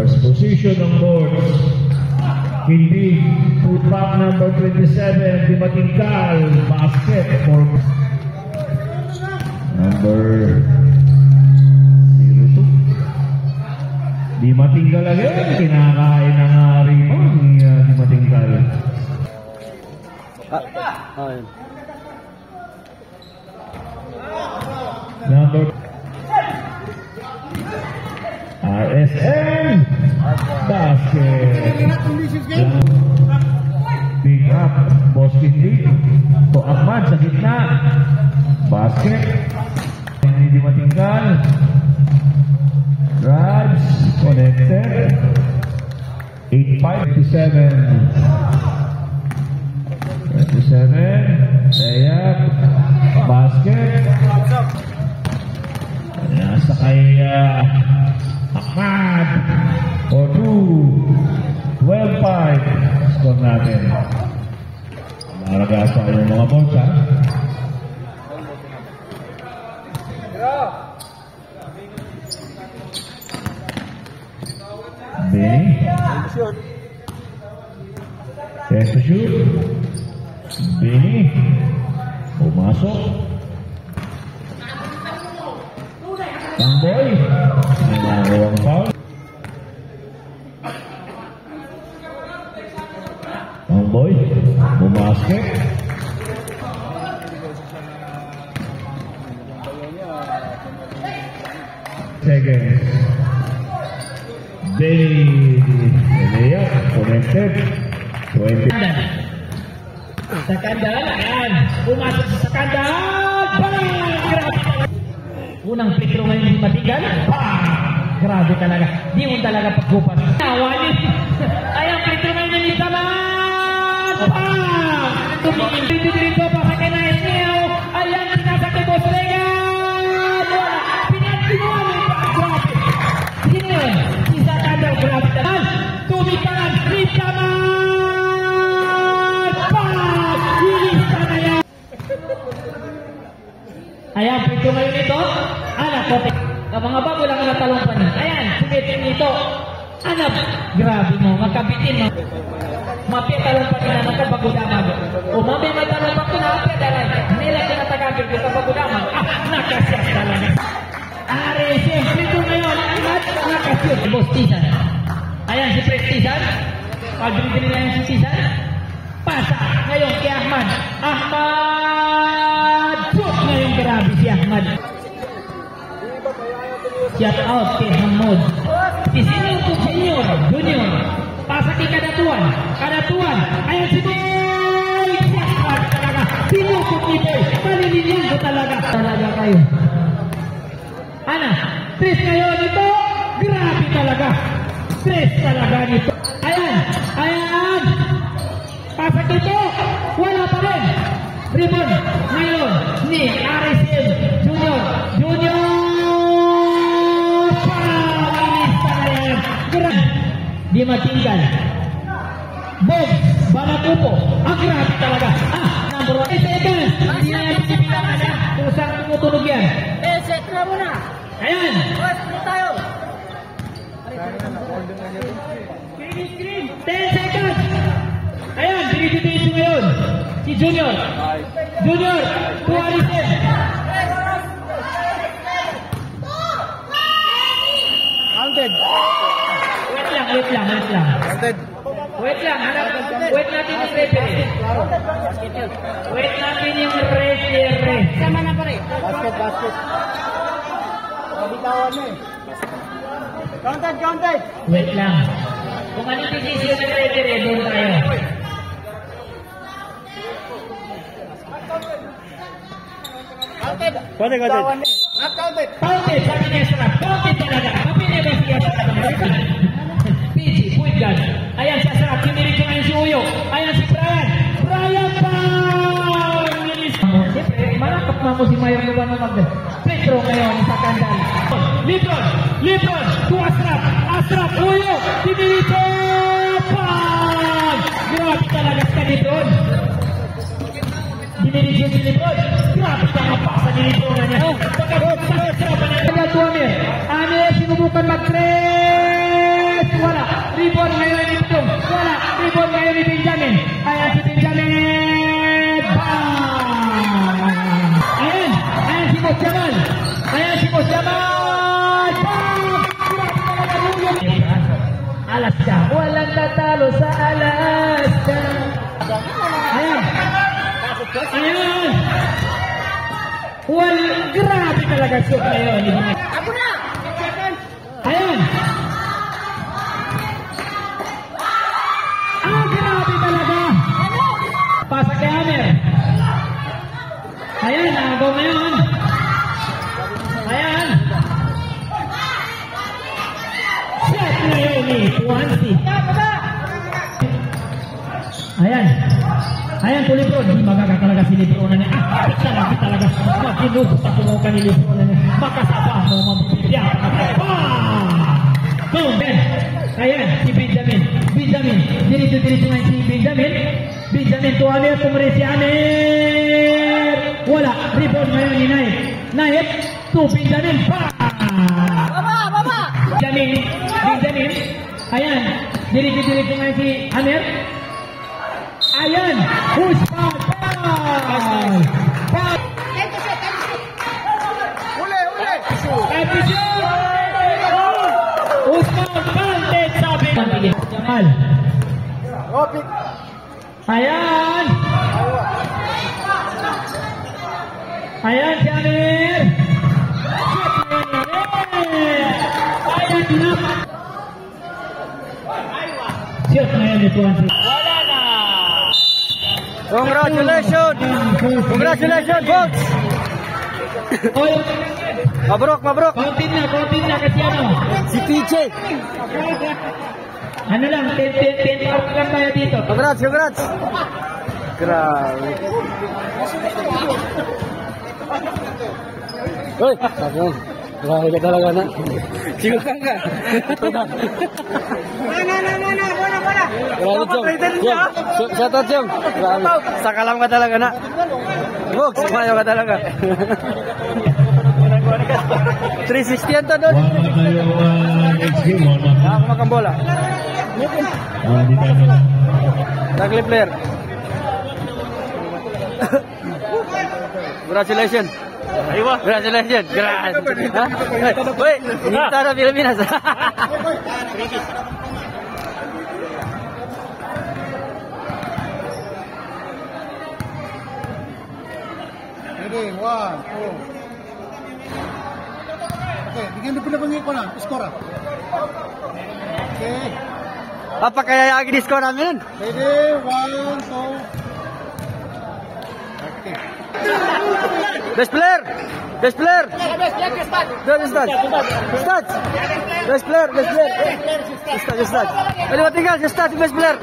First position ng boards. Hindi. Putback number 27. Di Matingkal. Basket for number 02. Di Matingkal again. Kinakain ng rebound ni Di Matingkal. Number RSN basket. Big up Boston League. To Ahmad sa gitna. Basket. Hindi Matingkal. Drives connected. 8-5-27. 27. Layup. Basket. Nasa kay Ahmad. For 2. 12-5. Score natin. Maragasa yung mga balls, ha? Benny. Test to shoot. Benny. Pumasok. Tangboy. May nagawang foul. Tangboy. Bumasket. Seconds. Benny. Layup. Connected. 20. Sa kandal, ayan. Pumasok sa kandal. Bang! Unang pitro ngayon di Matingkal. Grabe talaga. Di mo talaga pagkupas. Nawalin. Ayan, pitro ngayon ni Saman. Tumingin dito pa sa kinaisniyaw. Ayan, sinasak ni Boss Regan. Pinagpinuan pa. Grabe. Sino yun? Isa kandal. Grabe talaga. Tumitangan. Ni Saman. Ayan, pito ngayon ito. Anak, kote. Mga bago lang natalong pa niya. Ayan, sumitin nito. Anak, grabe mo, magkabitin mo. Mapiatalong pa niya, nagkabagudamag. O may talong pa ko na apiadalan. Nila tinatagagin ko sa bagudamag. Nakasyas talaga. RSM, pito ngayon. Anak, nakasyas. Boss Tizan. Ayan, si Pres Tizan. Pag-dribble nila yung si Tizan. Pasa ngayon kay Ahmad. Ahmad! Shoot ngayon, grabe si Ahmad. Shout out kay Hamod. Si Senior to Senior, Junior. Pasa kay Kadatuan. Kadatuan. Ayan si Boy! Si Ahmad talaga. Sinukot ni Boy. Malilinihan ko talaga. Talaga kayo. Ana, Tres ngayon ito. Grabe talaga. Tres talaga nito. Ayan. Ayan. Pasa dito, wala pa rin. Rebound ngayon ni RSM Junior. Junior! Pangilista na yan. Di Matingkal. Bob, Banapupo. Ang grabe talaga. Number 1. Seconds. Hindi na yan pinipilangan na. Kung saan tumutunog yan. Set na muna. Ayan. Pwede tayo. 10 seconds. Ayan, binibigay ngayon. Si Junior. Junior, to RSM. Counted. Wait lang. Counted. Wait lang, wait natin yung referee. Wait natin yung referee. Sama na pare. Basket. Kabitawan na eh. Counted. Wait lang. Kung ano yung decision ng referee, doon tayo. Counted. Counted, sabi niya sarap. Counted talaga. Mapinay ba siya sa PG, point guard. Ayan siya sarap. Pinirin ngayon si Uyo. Ayan si Brian. Brian pa! Siyempre, malakap na mo si Mayor Luban na Petro ngayon sa kandal. Libron! To Asrap! Uyo! Pinirin pa! Grabe talaga sa Libron. Diniligyan si Libron. Grabe ka kapasa ni Libron na niya. Pagkakot sa Asrap. Amir, sinubukan mag-3. Ayan si Boss Jamal! Alaska. Walang tatalo sa Alaska. Ayan. Ayan. Grabe talaga shoot na yun. Ayan. Grabe talaga. Pasa kay Amer. Ayan, nagaw ngayon. Ayan. Shot na yun ni Tuansi. Ayan. Ayan po Libro. Di magkakatalaga si Libro na niya. Lapit talaga. Maginubos ako mo ka ni Libro na niya. Makasaba mo mambibya. Boom, Ben. Ayan, si Benjamin. Benjamin. Dirito-dirito nga si Benjamin. Benjamin to Amer. Tumari si Amer. Wala. Rebound ngayon ni Naip. Naip to Benjamin. Baba! Benjamin. Ayan. Dirito-dirito nga si Amer. Ayan. Push foul. Uli! Usman Valdez sabi. Jamal. Opik! Ayan. Ayan si Amir. Ayan dinap. Shoot na yan ito. Congratulations, folks! Oy, Mabrok! kontin na kasi ano. Si PJ! Ano lang, 10 out lang tayo dito. Congrats! Grabe. Hoy! Sabon. Grabe ka talaga na. Sigutan ka. Grabe, Jom. Shout out, Jom. Grabe. Sakalam ka talaga na. Box, mayo ka talaga. 360 yan to doon. Next game, wala. Ako makambola. Di tayo. Tagli player. Congratulations. Congratulations. Woi, kita ada Pilipinas. Ready, 1, 2. Okay, bigyan mo pala ko na, skora. Okay. Apa kaya lagi di skor namin? Ready, 1, 2. Okay. Best player. Best player. Best player. Start. Best player. Ayo tinggal, start best player.